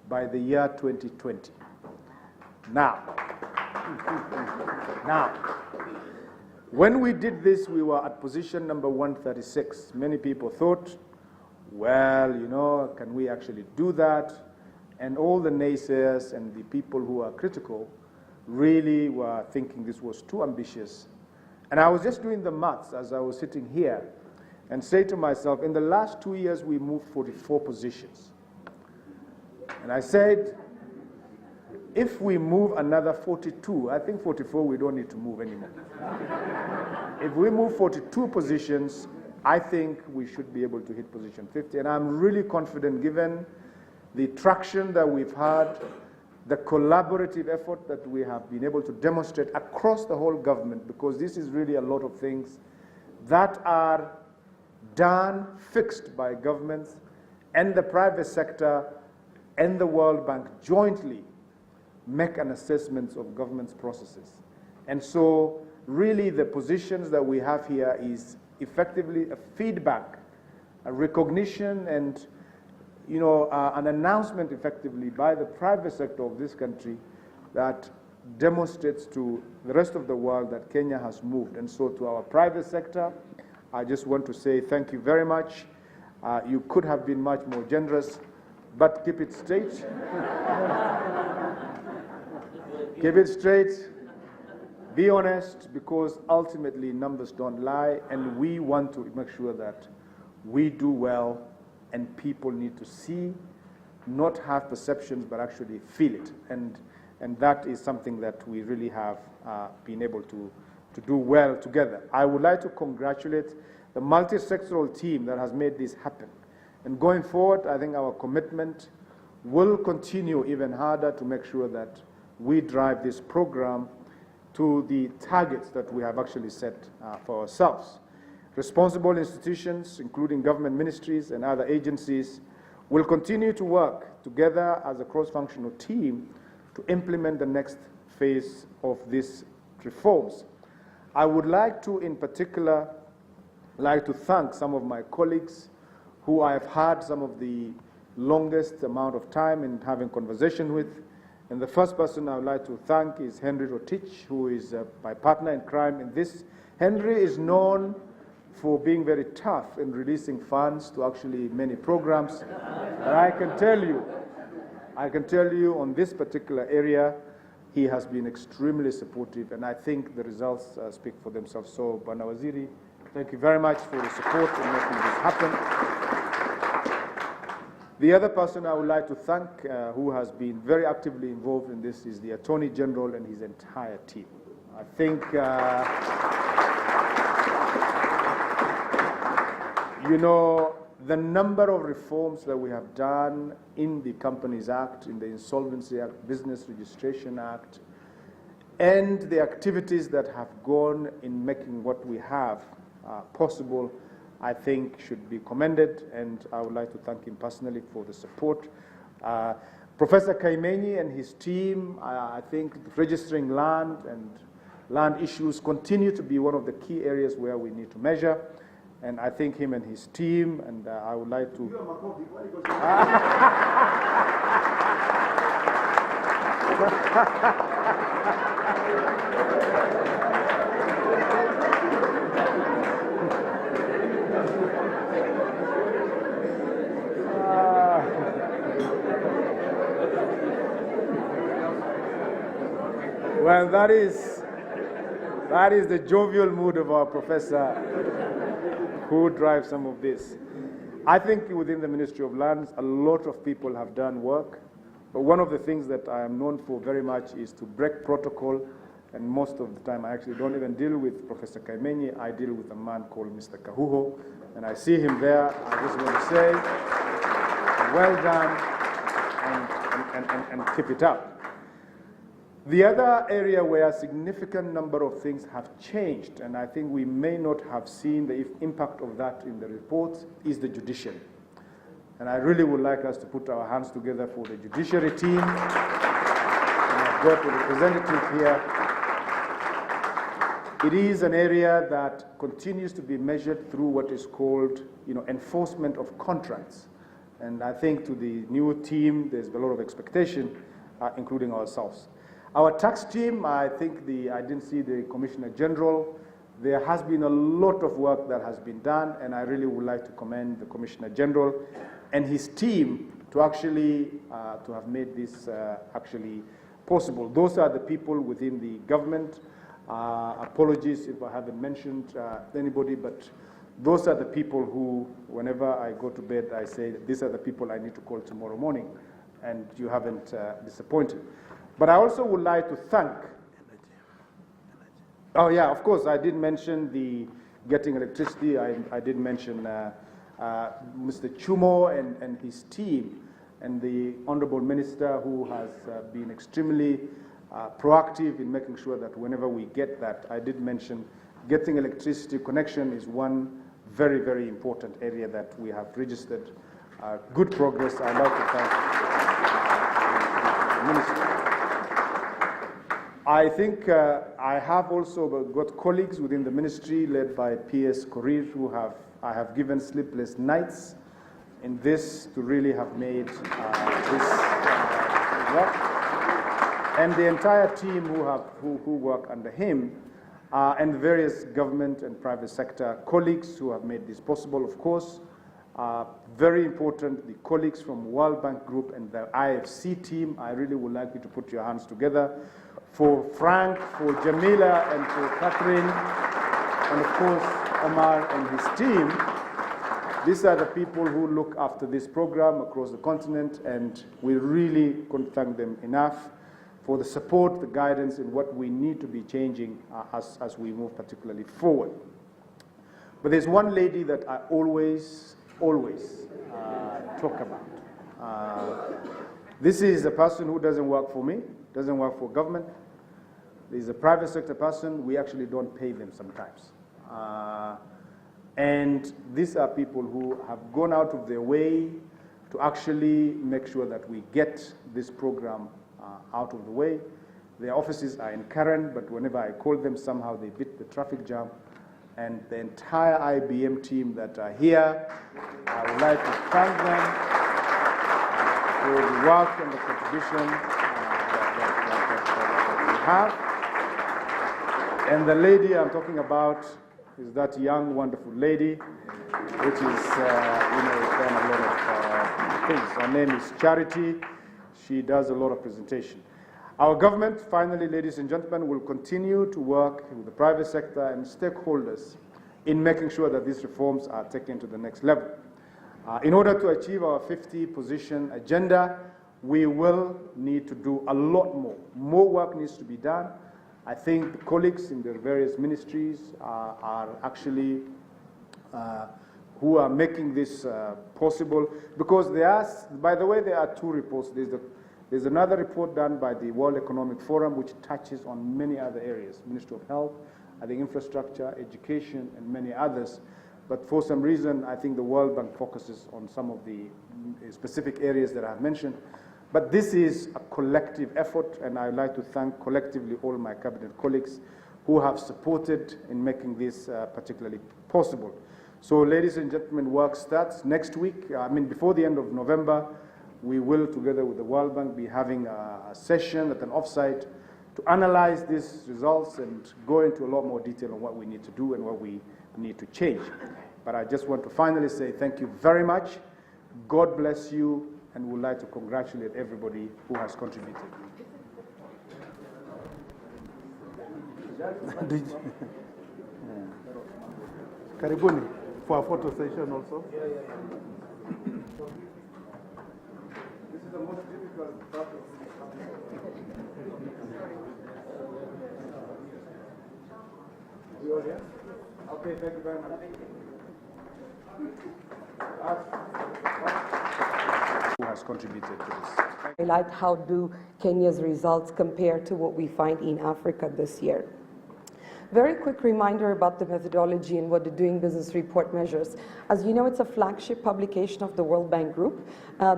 by the year 2020. Now, when we did this, we were at position number 136. Many people thought, well, you know, can we actually do that? And all the naysayers and the people who are critical really were thinking this was too ambitious. And I was just doing the maths as I was sitting here and say to myself, in the last 2 years, we moved 44 positions. And I said, if we move another 42, I think 44 we don't need to move anymore. If we move 42 positions, I think we should be able to hit position 50. And I'm really confident, given the traction that we've had, the collaborative effort that we have been able to demonstrate across the whole government, because this is really a lot of things that are done, fixed by governments and the private sector and the World Bank jointly make an assessment of government's processes. And so really the positions that we have here is effectively a feedback, a recognition, and an announcement effectively by the private sector of this country that demonstrates to the rest of the world that Kenya has moved. And so to our private sector, I just want to say thank you very much. You could have been much more generous, but keep it straight. Keep it straight. Be honest, because ultimately numbers don't lie, and we want to make sure that we do well, and people need to see, not have perceptions, but actually feel it. And that is something that we really have been able to do well together. I would like to congratulate the multi-sectoral team that has made this happen. And going forward, I think our commitment will continue even harder to make sure that we drive this program to the targets that we have actually set for ourselves. Responsible institutions, including government ministries and other agencies, will continue to work together as a cross-functional team to implement the next phase of these reforms. I would like to, in particular, thank some of my colleagues who I have had some of the longest amount of time in having conversation with. And the first person I would like to thank is Henry Rotich, who is my partner in crime in this. Henry is known for being very tough in releasing funds to actually many programs. And I can tell you on this particular area, he has been extremely supportive, and I think the results speak for themselves. So, Bwana Waziri, thank you very much for the support in making this happen. The other person I would like to thank, who has been very actively involved in this, is the Attorney General and his entire team. I think, the number of reforms that we have done in the Companies Act, in the Insolvency Act, Business Registration Act, and the activities that have gone in making what we have possible, I think should be commended, and I would like to thank him personally for the support. Professor Kaimenyi and his team, I think registering land and land issues continue to be one of the key areas where we need to measure. And I thank him and his team, and I would like to... Well, that is the jovial mood of our professor who drives some of this. I think within the Ministry of Lands, a lot of people have done work, but one of the things that I am known for very much is to break protocol, and most of the time I actually don't even deal with Professor Kaimenyi, I deal with a man called Mr. Kahuho, and I see him there. I just want to say, well done, and keep it up. The other area where a significant number of things have changed, and I think we may not have seen the impact of that in the reports, is the judiciary. And I really would like us to put our hands together for the judiciary team. And I've got a representative here. It is an area that continues to be measured through what is called, enforcement of contracts. And I think to the new team, there's a lot of expectation, including ourselves. Our tax team, I didn't see the Commissioner General. There has been a lot of work that has been done, and I really would like to commend the Commissioner General and his team to actually to have made this actually possible. Those are the people within the government. Apologies if I haven't mentioned anybody, but those are the people who, whenever I go to bed, I say, these are the people I need to call tomorrow morning, and you haven't disappointed. But I also would like to thank, oh yeah, of course, I did mention the getting electricity. I did mention Mr. Chumo and his team, and the Honorable Minister, who has been extremely proactive in making sure that whenever we get that, I did mention getting electricity connection is one very, very important area that we have registered good progress. I'd like to thank the Minister. I think I have also got colleagues within the ministry led by P.S. Korir who I have given sleepless nights in this to really have made this work. And the entire team who work under him, and various government and private sector colleagues who have made this possible, of course. Very important, the colleagues from World Bank Group and the IFC team. I really would like you to put your hands together for Frank, for Jamila, and for Catherine, and of course Omar and his team. These are the people who look after this program across the continent, and we really couldn't thank them enough for the support, the guidance, and what we need to be changing as we move particularly forward. But there's one lady that I always talk about. This is a person who doesn't work for me, doesn't work for government. There's a private sector person, we actually don't pay them sometimes. And these are people who have gone out of their way to actually make sure that we get this program out of the way. Their offices are in Karen, but whenever I call them, somehow they beat the traffic jam. And the entire IBM team that are here, I would like to thank them for the work and the contribution that we have. And the lady I'm talking about is that young, wonderful lady, which is, done a lot of things. Her name is Charity. She does a lot of presentation. Our government, finally, ladies and gentlemen, will continue to work with the private sector and stakeholders in making sure that these reforms are taken to the next level. In order to achieve our 50-position agenda, we will need to do a lot more. More work needs to be done. I think the colleagues in the various ministries are actually who are making this possible, because there are, by the way, there are two reports. There's another report done by the World Economic Forum which touches on many other areas, Ministry of Health, I think infrastructure, education, and many others. But for some reason, I think the World Bank focuses on some of the specific areas that I've mentioned. But this is a collective effort, and I'd like to thank collectively all my cabinet colleagues who have supported in making this particularly possible. So, ladies and gentlemen, work starts next week. Before the end of November, we will, together with the World Bank, be having a session at an offsite to analyze these results and go into a lot more detail on what we need to do and what we need to change. But I just want to finally say thank you very much. God bless you, and would like to congratulate everybody who has contributed. Karibuni for a photo session also. This is the most difficult part of this. You all here? Okay, thank you very much. Who has contributed to this? Highlight how do Kenya's results compare to what we find in Africa this year. Very quick reminder about the methodology and what the Doing Business report measures. As you know, it's a flagship publication of the World Bank Group.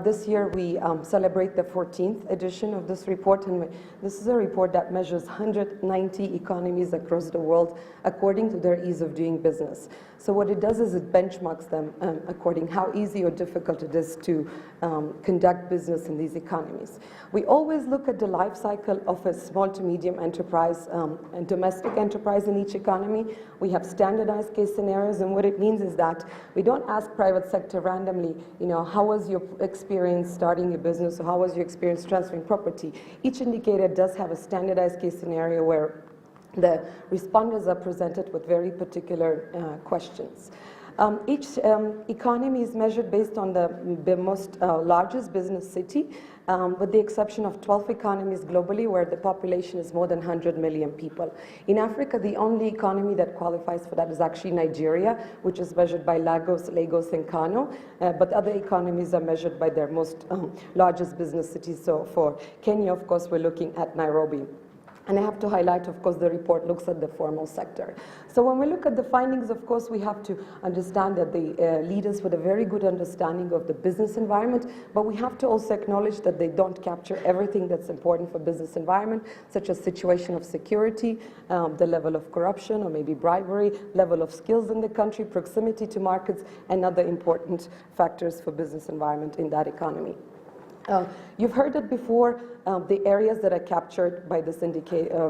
This year we celebrate the 14th edition of this report, and this is a report that measures 190 economies across the world according to their ease of doing business. So what it does is it benchmarks them according how easy or difficult it is to conduct business in these economies. We always look at the life cycle of a small to medium enterprise and domestic enterprise in each economy. We have standardized case scenarios, and what it means is that we don't ask private sector randomly, how was your experience starting a business, or how was your experience transferring property. Each indicator does have a standardized case scenario where the respondents are presented with very particular questions. Each economy is measured based on the most largest business city, with the exception of 12 economies globally where the population is more than 100 million people. In Africa, the only economy that qualifies for that is actually Nigeria, which is measured by Lagos, and Kano, but other economies are measured by their most largest business cities. So for Kenya, of course, we're looking at Nairobi. And I have to highlight, of course, the report looks at the formal sector. So when we look at the findings, of course, we have to understand that they lead us with a very good understanding of the business environment, but we have to also acknowledge that they don't capture everything that's important for business environment, such as situation of security, the level of corruption or maybe bribery, level of skills in the country, proximity to markets, and other important factors for business environment in that economy. You've heard it before, the areas that are captured by this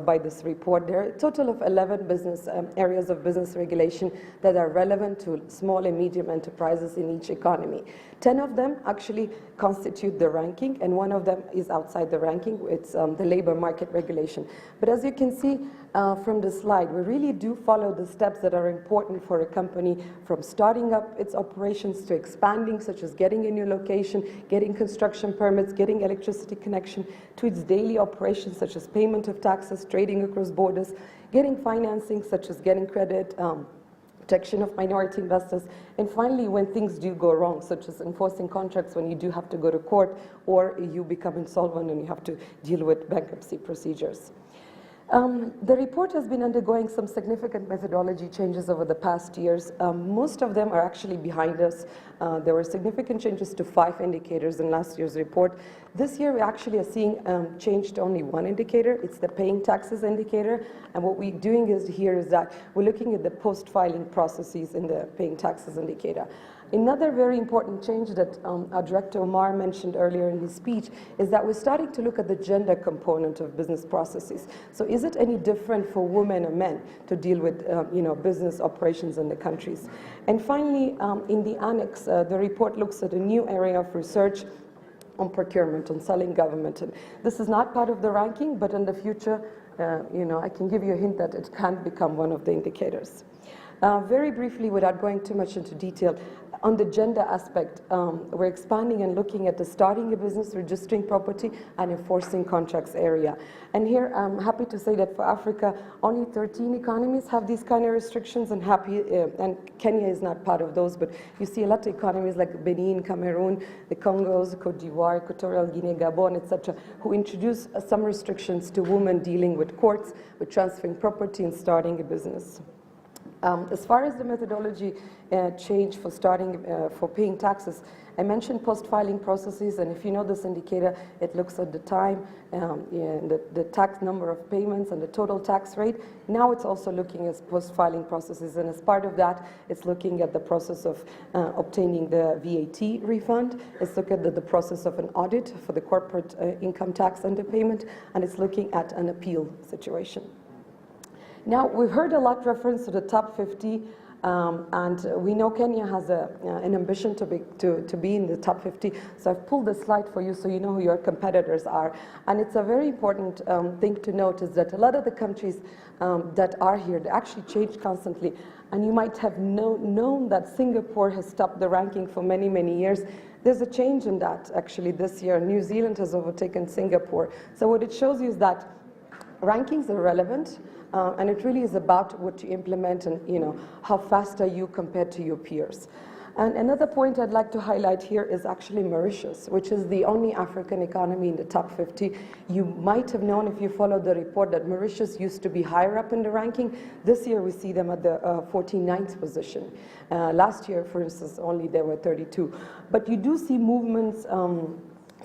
by this report. There are a total of 11 business areas of business regulation that are relevant to small and medium enterprises in each economy. 10 of them actually constitute the ranking, and one of them is outside the ranking. It's the labor market regulation. But as you can see from the slide, we really do follow the steps that are important for a company, from starting up its operations to expanding, such as getting a new location, getting construction permits, getting electricity connection, to its daily operations, such as payment of taxes, trading across borders, getting financing, such as getting credit, protection of minority investors, and finally, when things do go wrong, such as enforcing contracts when you do have to go to court or you become insolvent and you have to deal with bankruptcy procedures. The report has been undergoing some significant methodology changes over the past years. Most of them are actually behind us. There were significant changes to 5 indicators in last year's report. This year, we actually are seeing change to only one indicator. It's the paying taxes indicator. And what we're doing here is that we're looking at the post-filing processes in the paying taxes indicator. Another very important change that our Director Omar mentioned earlier in his speech is that we're starting to look at the gender component of business processes. So is it any different for women or men to deal with business operations in the countries? And finally, in the annex, the report looks at a new area of research on procurement, on selling government. And this is not part of the ranking, but in the future, I can give you a hint that it can become one of the indicators. Very briefly, without going too much into detail, on the gender aspect, we're expanding and looking at the starting a business, registering property, and enforcing contracts area. And here, I'm happy to say that for Africa, only 13 economies have these kind of restrictions, and Kenya is not part of those, but you see a lot of economies like Benin, Cameroon, the Congos, Cote d'Ivoire, Equatorial Guinea, Gabon, etc., who introduce some restrictions to women dealing with courts, with transferring property and starting a business. As far as the methodology change for for paying taxes, I mentioned post-filing processes, and if you know this indicator, it looks at the time, the tax number of payments, and the total tax rate. Now it's also looking at post-filing processes, and as part of that, it's looking at the process of obtaining the VAT refund. It's looking at the process of an audit for the corporate income tax underpayment, and it's looking at an appeal situation. Now, we've heard a lot reference to the top 50, and we know Kenya has an ambition to be in the top 50. So I've pulled this slide for you so you know who your competitors are. And it's a very important thing to note is that a lot of the countries that are here, they actually change constantly. And you might have known that Singapore has topped the ranking for many, many years. There's a change in that actually this year. New Zealand has overtaken Singapore. So what it shows you is that rankings are relevant. And it really is about what you implement and how fast are you compared to your peers. And another point I'd like to highlight here is actually Mauritius, which is the only African economy in the top 50. You might have known if you followed the report that Mauritius used to be higher up in the ranking. This year we see them at the 49th position. Last year, for instance, only there were 32. But you do see movements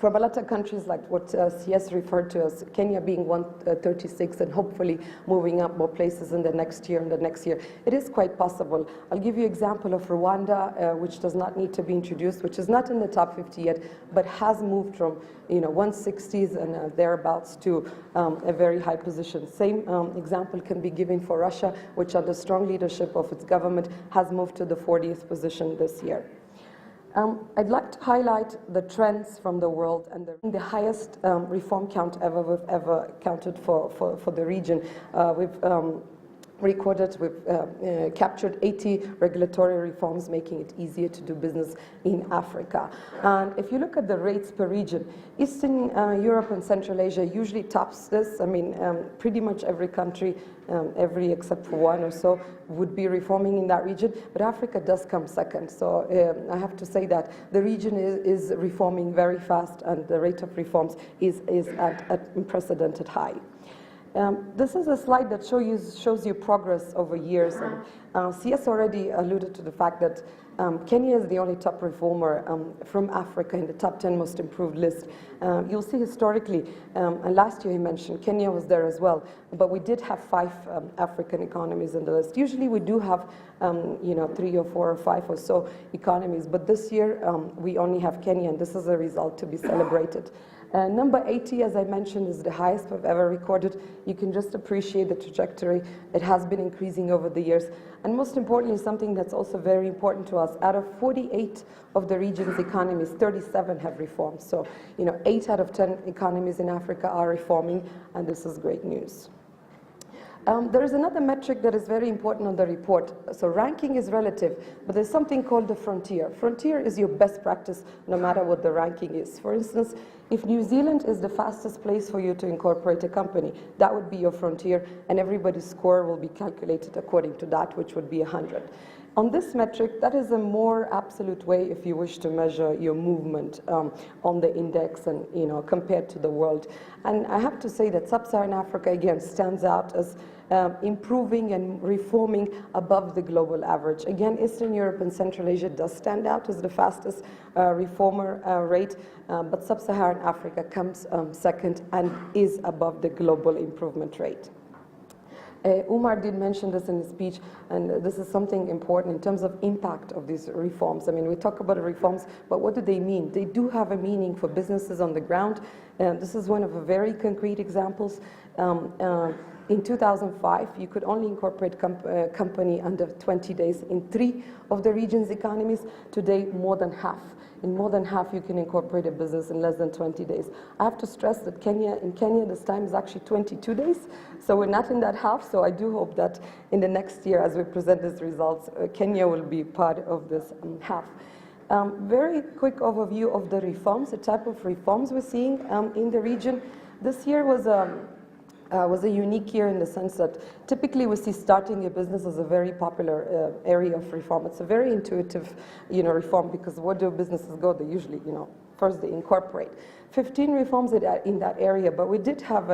from a lot of countries, like what CS referred to as Kenya being 136 and hopefully moving up more places in the next year and the next year. It is quite possible. I'll give you an example of Rwanda, which does not need to be introduced, which is not in the top 50 yet, but has moved from 160s and thereabouts to a very high position. Same example can be given for Russia, which under strong leadership of its government has moved to the 40th position this year. I'd like to highlight the trends from the world and the highest reform count we've ever counted for the region. We've captured 80 regulatory reforms, making it easier to do business in Africa. And if you look at the rates per region, Eastern Europe and Central Asia usually tops this. I mean, pretty much every country, every except for one or so, would be reforming in that region, but Africa does come second. So I have to say that the region is reforming very fast, and the rate of reforms is at unprecedented high. This is a slide that shows you progress over years. And CS already alluded to the fact that Kenya is the only top reformer from Africa in the top 10 most improved list. You'll see historically, and last year he mentioned Kenya was there as well, but we did have 5 African economies in the list. Usually we do have 3 or 4 or 5 or so economies, but this year we only have Kenya, and this is a result to be celebrated. Number 80, as I mentioned, is the highest we've ever recorded. You can just appreciate the trajectory. It has been increasing over the years. And most importantly, something that's also very important to us, out of 48 of the region's economies, 37 have reformed. So, 8 out of 10 economies in Africa are reforming, and this is great news. There is another metric that is very important on the report. So ranking is relative, but there's something called the frontier. Frontier is your best practice no matter what the ranking is. For instance, if New Zealand is the fastest place for you to incorporate a company, that would be your frontier, and everybody's score will be calculated according to that, which would be 100. On this metric, that is a more absolute way if you wish to measure your movement on the index and compared to the world. And I have to say that Sub-Saharan Africa again stands out as improving and reforming above the global average. Again, Eastern Europe and Central Asia does stand out as the fastest reformer rate, but Sub-Saharan Africa comes second and is above the global improvement rate. Umar did mention this in his speech, and this is something important in terms of impact of these reforms. I mean, we talk about reforms, but what do they mean? They do have a meaning for businesses on the ground. This is one of the very concrete examples. In 2005, you could only incorporate a company under 20 days in 3 of the region's economies. Today, more than half. In more than half, you can incorporate a business in less than 20 days. I have to stress that in Kenya, this time is actually 22 days. So we're not in that half. So I do hope that in the next year, as we present these results, Kenya will be part of this half. Very quick overview of the reforms, the type of reforms we're seeing in the region. This year was a unique year in the sense that typically we see starting a business as a very popular area of reform. It's a very intuitive, reform, because where do businesses go? They usually, first they incorporate. 15 reforms in that area, but we did have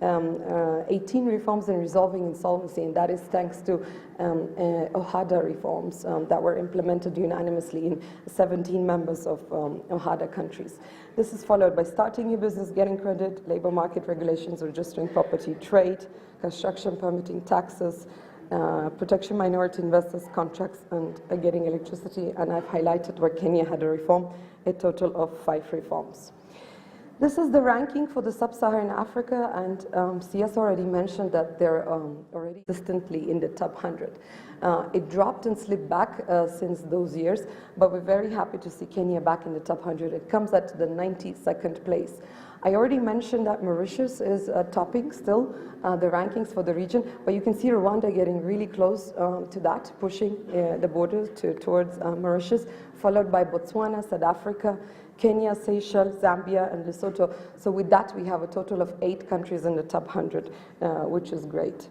18 reforms in resolving insolvency, and that is thanks to OHADA reforms that were implemented unanimously in 17 members of OHADA countries. This is followed by starting a business, getting credit, labor market regulations, registering property, trade, construction permitting, taxes, protection minority investors, contracts, and getting electricity. And I've highlighted where Kenya had a reform, a total of 5 reforms. This is the ranking for the Sub-Saharan Africa, and CS already mentioned that they're already consistently in the top 100. It dropped and slipped back since those years, but we're very happy to see Kenya back in the top 100. It comes at the 92nd place. I already mentioned that Mauritius is topping still the rankings for the region, but you can see Rwanda getting really close to that, pushing the border towards Mauritius, followed by Botswana, South Africa, Kenya, Seychelles, Zambia, and Lesotho. So with that, we have a total of 8 countries in the top 100, which is great.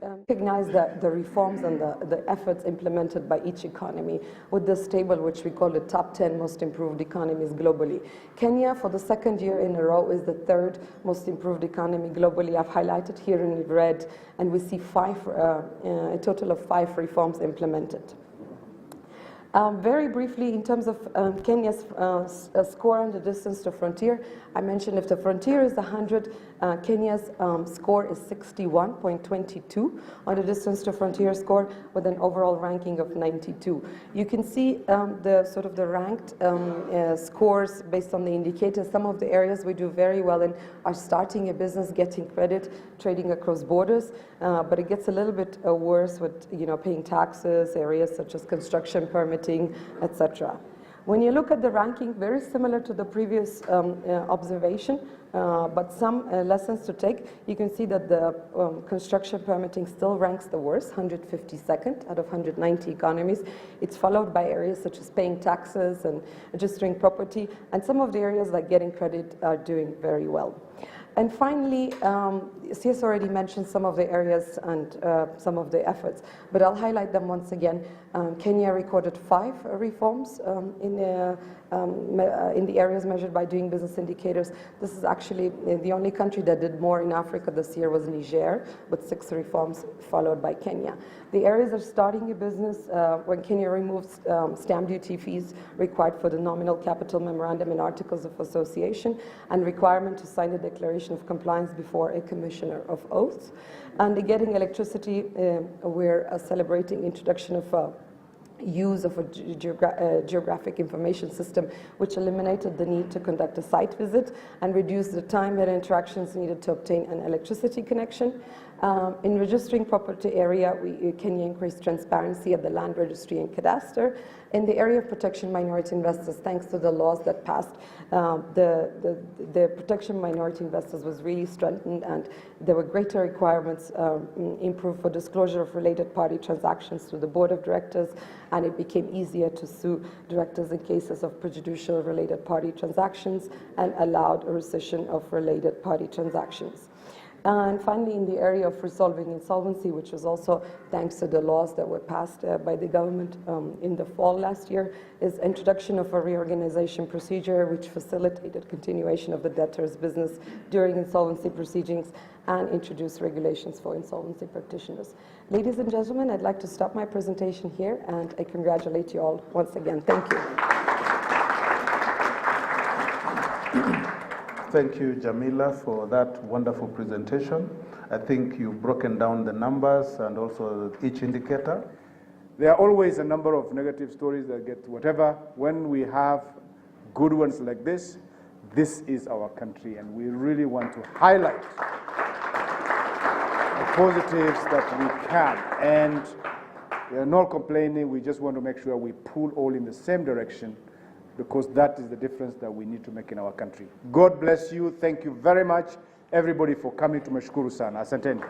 recognize the reforms and the efforts implemented by each economy with this table, which we call the top 10 most improved economies globally. Kenya, for the second year in a row, is the third most improved economy globally. I've highlighted here in red, and we see a total of 5 reforms implemented. Very briefly, in terms of Kenya's score on the distance to frontier, I mentioned if the frontier is 100, Kenya's score is 61.22 on the distance to frontier score, with an overall ranking of 92. You can see the ranked scores based on the indicators. Some of the areas we do very well in are starting a business, getting credit, trading across borders, but it gets a little bit worse with paying taxes, areas such as construction permitting, etc. When you look at the ranking, very similar to the previous observation, but some lessons to take. You can see that the construction permitting still ranks the worst, 152nd out of 190 economies. It's followed by areas such as paying taxes and registering property, and some of the areas like getting credit are doing very well. And finally, CS already mentioned some of the areas and some of the efforts, but I'll highlight them once again. Kenya recorded 5 reforms in the areas measured by Doing Business indicators. This is actually the only country that did more in Africa this year was Niger, with 6 reforms, followed by Kenya. The areas are starting a business when Kenya removes stamp duty fees required for the nominal capital memorandum and articles of association, and requirement to sign a declaration of compliance before a commissioner of oaths. And getting electricity, we're celebrating introduction of use of a geographic information system, which eliminated the need to conduct a site visit and reduced the time and interactions needed to obtain an electricity connection. In registering property area, Kenya increased transparency at the land registry and cadastre. In the area of protection minority investors, thanks to the laws that passed, the protection minority investors was really strengthened, and there were greater requirements improved for disclosure of related party transactions to the board of directors, and it became easier to sue directors in cases of prejudicial related party transactions, and allowed a rescission of related party transactions. And finally, in the area of resolving insolvency, which was also thanks to the laws that were passed by the government in the fall last year, is introduction of a reorganization procedure which facilitated continuation of the debtor's business during insolvency proceedings and introduced regulations for insolvency practitioners. Ladies and gentlemen, I'd like to stop my presentation here, and I congratulate you all once again. Thank you. Thank you, Jamila, for that wonderful presentation. I think you've broken down the numbers and also each indicator. There are always a number of negative stories that get whatever. When we have good ones like this is our country, and we really want to highlight the positives that we can. And we are not complaining, we just want to make sure we pull all in the same direction, because that is the difference that we need to make in our country. God bless you. Thank you very much, everybody, for coming to Mashukuru Sana. Asanteni.